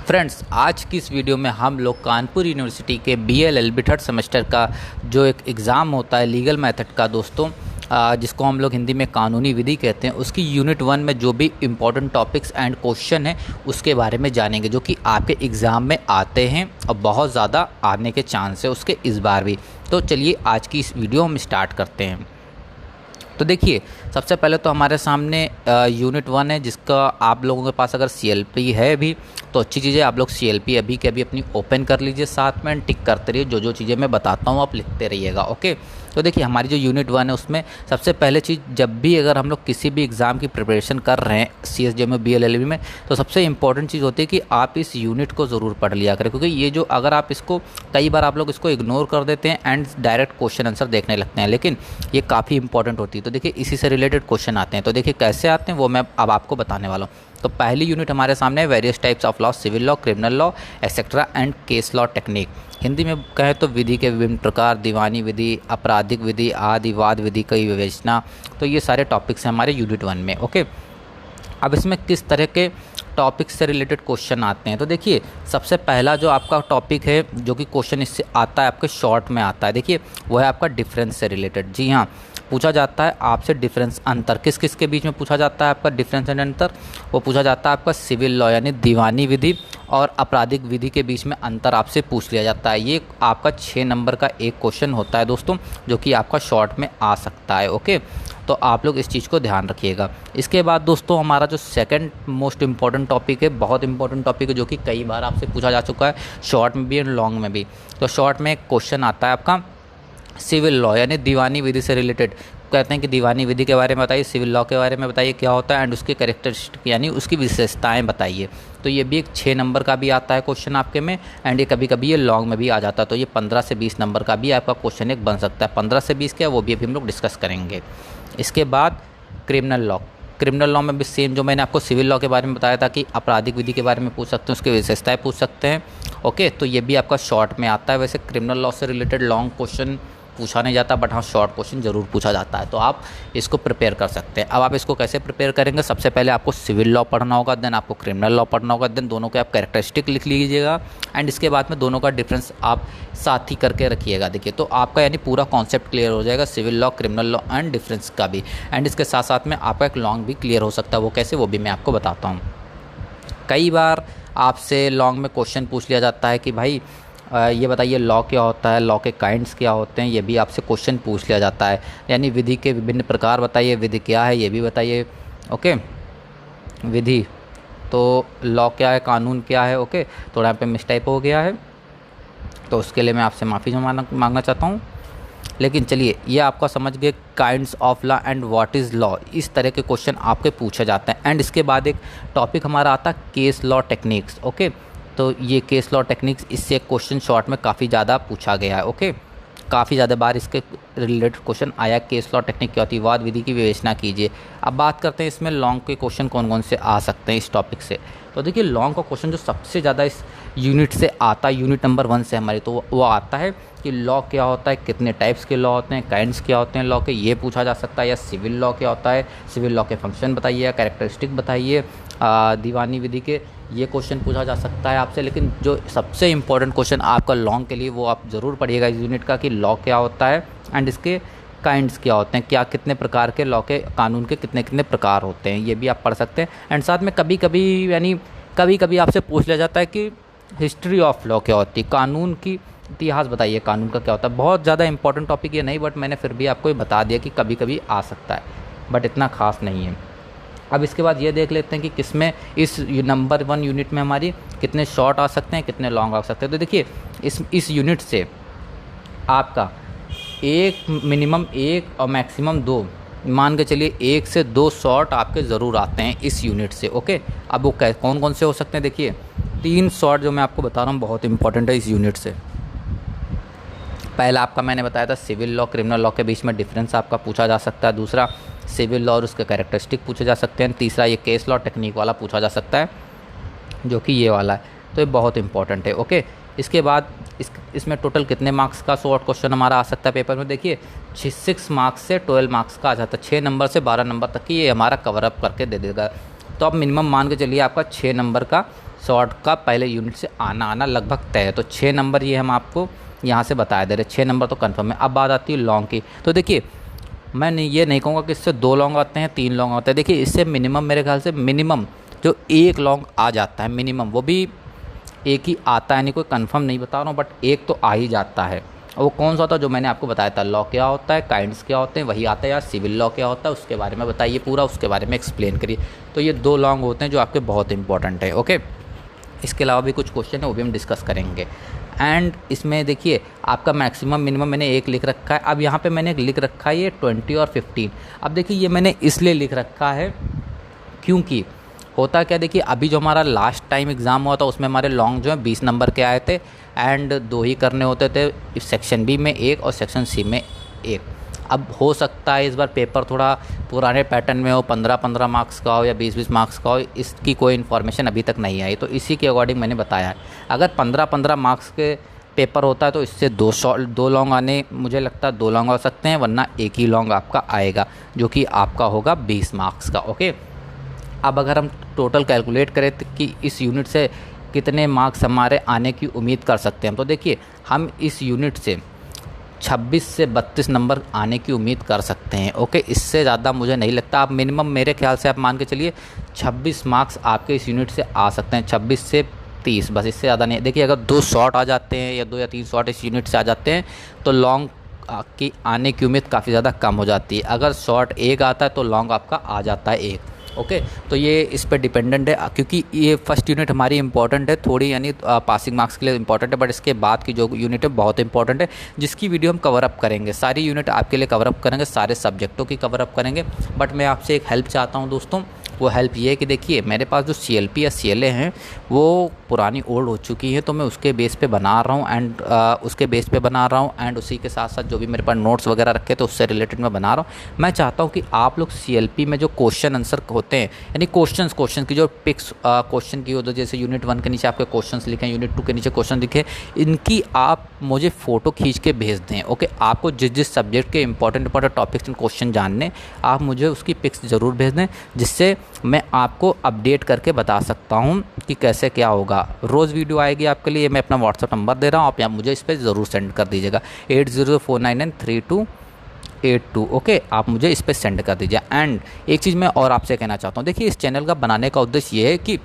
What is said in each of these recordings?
Friends, आज की इस वीडियो में हम लोग कानपुर यूनिवर्सिटी के BLLB थर्ड सेमेस्टर का जो एक एग्ज़ाम होता है लीगल मेथड का दोस्तों, जिसको हम लोग हिंदी में कानूनी विधि कहते हैं, उसकी यूनिट 1 में जो भी इम्पोर्टेंट टॉपिक्स एंड क्वेश्चन हैं उसके बारे में जानेंगे, जो कि आपके एग्ज़ाम में आते हैं और बहुत ज़्यादा आने के चांस है उसके इस बार भी। तो चलिए आज की इस वीडियो हम स्टार्ट करते हैं। तो देखिए, सबसे पहले तो हमारे सामने यूनिट 1 है, जिसका आप लोगों के पास अगर CLP है भी तो अच्छी चीज़ है। आप लोग CLP अभी के अभी अपनी ओपन कर लीजिए, साथ में टिक करते रहिए, जो जो चीज़ें मैं बताता हूँ आप लिखते रहिएगा। ओके, तो देखिए हमारी जो यूनिट 1 है उसमें सबसे पहले चीज़, जब भी अगर हम लोग किसी भी एग्ज़ाम की प्रिपरेशन कर रहे हैं CSJ में BLLB में, तो सबसे इंपॉर्टेंट चीज़ होती है कि आप इस यूनिट को ज़रूर पढ़ लिया करें, क्योंकि ये जो अगर आप इसको कई बार आप लोग इसको इग्नोर कर देते हैं एंड डायरेक्ट क्वेश्चन आंसर देखने लगते हैं, लेकिन ये काफ़ी इंपॉर्टेंट होती है। तो देखिए इसी से रिलेटेड क्वेश्चन आते हैं। तो देखिए कैसे आते हैं वो मैं अब आपको बताने वाला हूँ। तो पहली यूनिट हमारे सामने है various types of law, civil law, criminal law etcetera and case law technique. Hindi में कहें तो विधि के विभिन्न प्रकार, दीवानी विधि, आपराधिक विधि, आदि वाद विधि की विवेचना। तो ये सारे टॉपिक्स हैं हमारे यूनिट 1 में। ओके, अब इसमें किस तरह के टॉपिक से रिलेटेड क्वेश्चन आते हैं। तो देखिए सबसे पहला जो आपका टॉपिक है, जो कि क्वेश्चन इससे आता है आपके शॉर्ट में आता है, देखिए वो है आपका डिफरेंस से रिलेटेड। जी हाँ, पूछा जाता है आपसे डिफरेंस, अंतर किस किस के बीच में पूछा जाता है आपका डिफरेंस एंड अंतर। वो पूछा जाता है आपका सिविल लॉ यानी दीवानी विधि और आपराधिक विधि के बीच में अंतर आपसे पूछ लिया जाता है। ये आपका 6 नंबर का एक क्वेश्चन होता है दोस्तों, जो कि आपका शॉर्ट में आ सकता है। ओके, तो आप लोग इस चीज़ को ध्यान रखिएगा। इसके बाद दोस्तों हमारा जो सेकंड मोस्ट इंपॉर्टेंट टॉपिक है, बहुत इंपॉर्टेंट टॉपिक है, जो कि कई बार आपसे पूछा जा चुका है शॉर्ट में भी और लॉन्ग में भी। तो शॉर्ट में एक क्वेश्चन आता है आपका सिविल लॉ यानी दीवानी विधि से रिलेटेड। कहते हैं कि दीवानी विधि के बारे में बताइए, सिविल लॉ के बारे में बताइए क्या होता है एंड उसके कैरेक्टरिस्टिक यानी उसकी विशेषताएं बताइए। तो ये भी एक 6 नंबर का भी आता है क्वेश्चन आपके में, एंड ये कभी कभी ये लॉन्ग में भी आ जाता है। तो ये 15 से 20 नंबर का भी आपका क्वेश्चन एक बन सकता है। 15 से 20 क्या, वो भी अभी हम लोग डिस्कस करेंगे। इसके बाद क्रिमिनल लॉ। क्रिमिनल लॉ में भी सेम, जो मैंने आपको सिविल लॉ के बारे में बताया था कि आपराधिक विधि के बारे में पूछ सकते हैं, उसकी विशेषताएं पूछ सकते हैं। ओके, तो ये भी आपका शॉर्ट में आता है। वैसे क्रिमिनल लॉ से रिलेटेड लॉन्ग क्वेश्चन पूछा नहीं जाता, बट हाँ शॉर्ट क्वेश्चन ज़रूर पूछा जाता है, तो आप इसको प्रिपेयर कर सकते हैं। अब आप इसको कैसे प्रिपेयर करेंगे, सबसे पहले आपको सिविल लॉ पढ़ना होगा, देन आपको क्रिमिनल लॉ पढ़ना होगा, देन दोनों के आप कैरेक्टरिस्टिक लिख लीजिएगा एंड इसके बाद में दोनों का डिफरेंस आप साथ ही करके रखिएगा। देखिए तो आपका यानी पूरा कॉन्सेप्ट क्लियर हो जाएगा, civil law, criminal law and difference का भी। एंड इसके साथ साथ में आपका एक लॉन्ग भी क्लियर हो सकता है, वो कैसे वो भी मैं आपको बताता हूँ। कई बार आपसे लॉन्ग में क्वेश्चन पूछ लिया जाता है कि भाई ये बताइए लॉ क्या होता है, लॉ के काइंड्स क्या होते हैं, ये भी आपसे क्वेश्चन पूछ लिया जाता है। यानी विधि के विभिन्न प्रकार बताइए, विधि क्या है ये भी बताइए। ओके, विधि तो लॉ क्या है, कानून क्या है। ओके, थोड़ा यहाँ पे मिस्टेक हो गया है, तो उसके लिए मैं आपसे माफ़ी मांगना चाहता हूँ। लेकिन चलिए ये आपका समझ गए, kinds of law and what is law, इस तरह के क्वेश्चन आपके पूछे जाते हैं। एंड इसके बाद एक टॉपिक हमारा आता है केस लॉ टेक्निक्स। ओके, तो ये केस लॉ टेक्निक्स, इससे क्वेश्चन शॉर्ट में काफ़ी ज़्यादा पूछा गया है। ओके, काफ़ी ज़्यादा बार इसके रिलेटेड क्वेश्चन आया, केस लॉ टेक्निक क्या होती है, वाद विधि की विवेचना कीजिए। अब बात करते हैं इसमें लॉन्ग के क्वेश्चन कौन कौन से आ सकते हैं इस टॉपिक से। तो देखिए लॉन्ग का क्वेश्चन जो सबसे ज़्यादा इस यूनिट से आता है, यूनिट नंबर 1 से हमारी, तो वो आता है कि लॉ क्या होता है, कितने टाइप्स के लॉ होते हैं, काइंड्स क्या होते हैं लॉ के, ये पूछा जा सकता है। या सिविल लॉ क्या होता है, सिविल लॉ के फंक्शन बताइए, या कैरेक्टरिस्टिक बताइए। दीवानी विधि के ये क्वेश्चन पूछा जा सकता है आपसे। लेकिन जो सबसे इंपॉर्टेंट क्वेश्चन आपका लॉन्ग के लिए, वो आप ज़रूर पढ़िएगा इस यूनिट का, कि लॉ क्या होता है एंड इसके काइंड्स क्या होते हैं, क्या कितने प्रकार के लॉ के, कानून के कितने कितने प्रकार होते हैं, ये भी आप पढ़ सकते हैं। एंड साथ में कभी कभी आपसे पूछ लिया जाता है कि हिस्ट्री ऑफ लॉ क्या होती है, कानून की इतिहास बताइए, कानून का क्या होता है। बहुत ज़्यादा इंपॉर्टेंट टॉपिक ये नहीं, बट मैंने फिर भी आपको ये बता दिया कि कभी कभी आ सकता है, बट इतना खास नहीं है। अब इसके बाद ये देख लेते हैं कि किसमें इस नंबर 1 यूनिट में हमारी कितने शॉर्ट आ सकते हैं, कितने लॉन्ग आ सकते हैं। तो देखिए इस यूनिट से आपका मिनिमम 1 और मैक्सिमम 2, मान के चलिए 1 से 2 शॉर्ट आपके ज़रूर आते हैं इस यूनिट से। ओके, अब वो कौन कौन से हो सकते हैं, देखिए 3 शॉर्ट जो मैं आपको बता रहा हूँ बहुत इंपॉर्टेंट है इस यूनिट से। पहला आपका मैंने बताया था सिविल लॉ क्रिमिनल लॉ के बीच में डिफरेंस आपका पूछा जा सकता है। दूसरा सिविल लॉ और उसके कैरेक्टरिस्टिक पूछे जा सकते हैं। तीसरा ये केस लॉ टेक्निक वाला पूछा जा सकता है, जो कि ये वाला है। तो ये बहुत इंपॉर्टेंट है। ओके, इसके बाद इसमें टोटल कितने मार्क्स का शॉर्ट क्वेश्चन हमारा आ सकता है पेपर में, देखिए 6 मार्क्स से 12 मार्क्स का आ जाता है। 6 नंबर से 12 नंबर तक की ये हमारा कवर अप करके दे देगा। तो आप मिनिमम मान के चलिए आपका 6 नंबर का शॉर्ट का पहले यूनिट से आना लगभग तय है। तो 6 नंबर ये हम आपको यहाँ से बता दे रहे, 6 नंबर तो कन्फर्म है। अब बात आती है लॉन्ग की। तो देखिए मैं ये नहीं कहूँगा कि इससे 2 लॉन्ग आते हैं 3 लॉन्ग आते हैं। देखिए इससे मिनिमम मेरे ख्याल से मिनिमम जो 1 लॉन्ग आ जाता है, मिनिमम वो भी एक ही आता है, नहीं कोई कंफर्म नहीं बता रहा हूँ, बट एक तो आ ही जाता है। वो कौन सा था जो मैंने आपको बताया था, लॉ क्या होता है, काइंड्स क्या होते हैं, वही आता है। या सिविल लॉ क्या होता है उसके बारे में बताइए पूरा, उसके बारे में एक्सप्लेन करिए। तो ये 2 लॉन्ग होते हैं जो आपके बहुत इंपॉर्टेंट है। ओके, इसके अलावा भी कुछ क्वेश्चन है वो भी हम डिस्कस करेंगे। एंड इसमें देखिए आपका मैक्सिमम मिनिमम मैंने 1 लिख रखा है। अब यहाँ पे मैंने लिख रखा है ये 20 और 15। अब देखिए ये मैंने इसलिए लिख रखा है क्योंकि होता क्या, देखिए अभी जो हमारा लास्ट टाइम एग्ज़ाम हुआ था उसमें हमारे लॉन्ग जो है 20 नंबर के आए थे एंड 2 ही करने होते थे, सेक्शन बी में 1 और सेक्शन सी में 1। अब हो सकता है इस बार पेपर थोड़ा पुराने पैटर्न में हो, 15-15 मार्क्स का हो या 20-20 मार्क्स का हो, इसकी कोई इन्फॉर्मेशन अभी तक नहीं आई। तो इसी के अकॉर्डिंग मैंने बताया है, अगर 15-15 मार्क्स के पेपर होता है तो इससे 2 लॉन्ग आने, मुझे लगता है 2 लॉन्ग आ सकते हैं, वरना 1 ही लॉन्ग आपका आएगा जो कि आपका होगा 20 मार्क्स का। ओके, अब अगर हम टोटल कैलकुलेट करें कि इस यूनिट से कितने मार्क्स हमारे आने की उम्मीद कर सकते हैं, तो देखिए हम इस यूनिट से 26 से 32 नंबर आने की उम्मीद कर सकते हैं। ओके, इससे ज़्यादा मुझे नहीं लगता। आप मिनिमम मेरे ख्याल से आप मान के चलिए 26 मार्क्स आपके इस यूनिट से आ सकते हैं, 26 से 30, बस इससे ज़्यादा नहीं। देखिए अगर 2 शॉर्ट आ जाते हैं या 2 या 3 शॉर्ट इस यूनिट से आ जाते हैं तो लॉन्ग की आने की उम्मीद काफ़ी ज़्यादा कम हो जाती है। अगर शॉर्ट 1 आता है तो लॉन्ग आपका आ जाता है 1। ओके, तो ये इस पर डिपेंडेंट है क्योंकि ये फर्स्ट यूनिट हमारी इंपॉर्टेंट है थोड़ी, यानी पासिंग मार्क्स के लिए इंपॉर्टेंट है, बट इसके बाद की जो यूनिट है बहुत इंपॉर्टेंट है, जिसकी वीडियो हम कवर अप करेंगे। सारी यूनिट आपके लिए कवर अप करेंगे, सारे सब्जेक्टों की कवर अप करेंगे। बट मैं आपसे एक हेल्प चाहता हूँ दोस्तों, वो हेल्प ये है कि देखिए मेरे पास जो CLP या CLA हैं वो पुरानी ओल्ड हो चुकी है, तो मैं उसके बेस पे बना रहा हूँ एंड उसी के साथ साथ जो भी मेरे पास नोट्स वगैरह रखे तो उससे रिलेटेड मैं बना रहा हूँ। मैं चाहता हूँ कि आप लोग CLP में जो क्वेश्चन आंसर होते हैं, यानी क्वेश्चन की जो पिक्स क्वेश्चन की हो, तो जैसे यूनिट 1 के नीचे आपके क्वेश्चन लिखे, यूनिट 2 के नीचे क्वेश्चन लिखे, इनकी आप मुझे फ़ोटो खींच के भेज दें। ओके, आपको जिस सब्जेक्ट के इंपॉर्टेंट टॉपिक्स एंड क्वेश्चन जानने, आप मुझे उसकी पिक्स ज़रूर भेज दें, जिससे मैं आपको अपडेट करके बता सकता हूं कि कैसे क्या होगा। रोज़ वीडियो आएगी आपके लिए, मैं अपना व्हाट्सअप नंबर दे रहा हूं, आप यहाँ मुझे इस पर ज़रूर सेंड कर दीजिएगा 8049932282। ओके, आप मुझे इस पर सेंड कर दीजिए। एंड एक चीज़ मैं और आपसे कहना चाहता हूँ, देखिए इस चैनल का बनाने का उद्देश्य ये है कि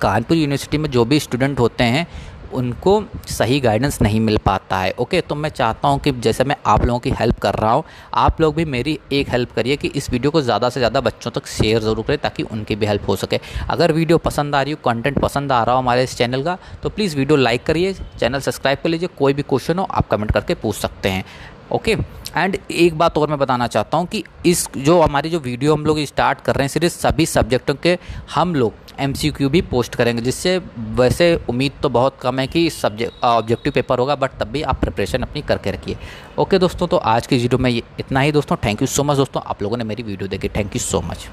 कानपुर यूनिवर्सिटी में जो भी स्टूडेंट होते हैं उनको सही गाइडेंस नहीं मिल पाता है। ओके, तो मैं चाहता हूं कि जैसे मैं आप लोगों की हेल्प कर रहा हूं, आप लोग भी मेरी एक हेल्प करिए कि इस वीडियो को ज़्यादा से ज़्यादा बच्चों तक शेयर ज़रूर करें ताकि उनकी भी हेल्प हो सके। अगर वीडियो पसंद आ रही हो, कंटेंट पसंद आ रहा हो हमारे इस चैनल का, तो प्लीज़ वीडियो लाइक करिए, चैनल सब्सक्राइब कर लीजिए। कोई भी क्वेश्चन हो आप कमेंट करके पूछ सकते हैं। ओके, एंड एक बात और मैं बताना चाहता हूँ कि इस जो हमारी जो वीडियो हम लोग स्टार्ट कर रहे हैं, सिर्फ सभी सब्जेक्टों के हम लोग MCQ भी पोस्ट करेंगे, जिससे वैसे उम्मीद तो बहुत कम है कि सब्जेक्ट ऑब्जेक्टिव पेपर होगा, बट तब भी आप प्रिपरेशन अपनी करके रखिए। ओके दोस्तों, तो आज की वीडियो में इतना ही दोस्तों। थैंक यू सो मच दोस्तों, आप लोगों ने मेरी वीडियो देखी। Thank you so much.